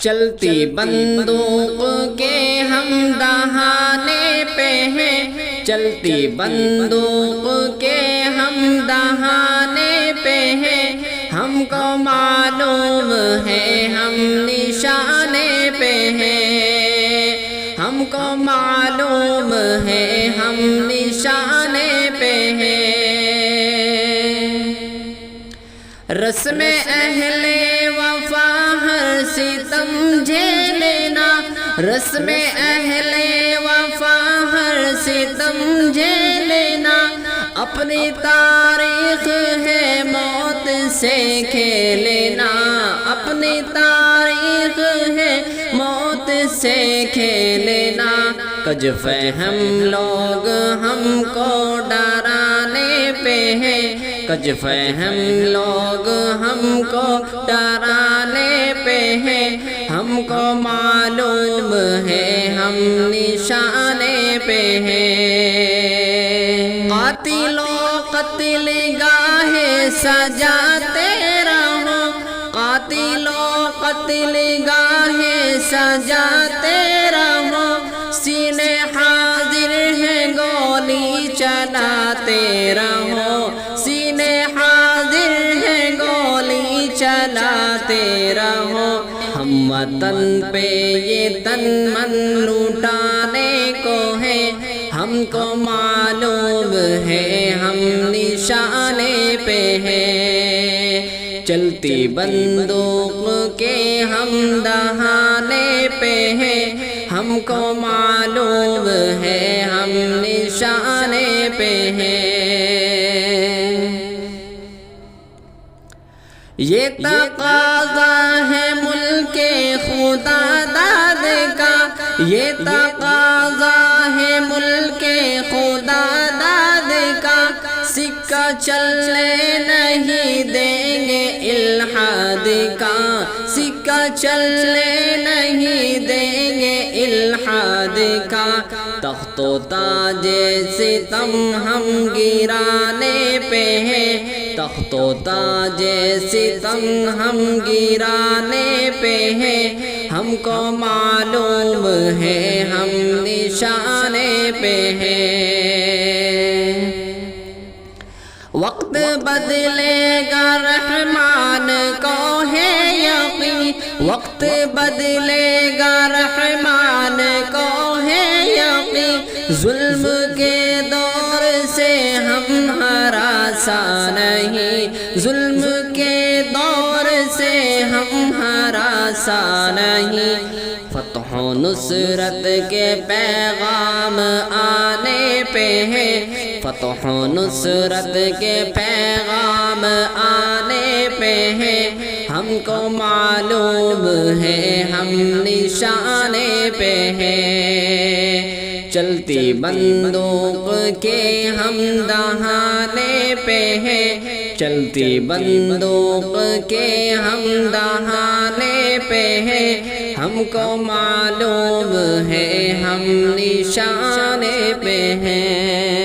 چلتی بندوق کے ہم دہانے پہ ہیں، چلتی بندوق کے ہم دہانے پہ ہیں، ہم کو معلوم ہے ہم نشانے پہ ہیں، ہم کو معلوم ہے ہم نشانے پہ ہیں۔ رسم اہل وفا ہر ستم جھیلنا، رسم اہل وفا ہر ستم جھیلنا، اپنی تاریخ ہے موت سے کھیلنا، اپنی تاریخ ہے موت سے کھیلنا۔ کجف ہم لوگ ہم کو ڈرانے پہ ہیں، کجف ہم لوگ ہم کو ڈرانے پہ ہیں، ہم کو معلوم ہے ہم نشانے پہ ہیں۔ قاتل و قتل گاہ سجاتے رہو، قاتل و قتل گاہ سجاتے رہو، سینے حاضر ہیں گولی چلاتے رہو، سینے حاضر ہیں گولی چلاتے رہو۔ ہم وطن پہ یہ تن من لوٹانے کو ہے، ہم کو معلوم ہے ہم نشانے پہ ہیں۔ چلتی بندوق کے ہم دہانے پہ ہیں، ہم کو معلوم ہے ہم نشانے پہ ہیں۔ یہ تقاضا ہے ملک خدا داد کا، یہ تقاضا ہے ملک خدا داد کا، سکہ چلنے نہیں دیں گے الحاد کا، سکہ چلنے نہیں دیں گے الحاد کا۔ تخت و تاج ستم ہم گرانے پہ ہیں، تخت و تاج ستم ہم گرانے پہ ہیں، ہم کو معلوم ہے ہم نشانے پہ ہیں۔ وقت بدلے گا رحمان کو ہے یقین، وقت بدلے گا رحمان کو ہے یقین، ظلم کے دور سے ہم ہراساں نہیں، ظلم کے دور سے ہم ہراساں نہیں۔ فتح و نصرت کے پیغام آنے پہ ہیں، فتح و نصرت کے پیغام آنے پہ ہیں، ہم کو معلوم ہے ہم نشانے پہ ہیں۔ چلتی بندوق کے ہم دہانے پہ ہیں، چلتی بندوق کے ہم دہانے پہ ہیں، ہم کو معلوم ہے ہم نشانے پہ ہیں۔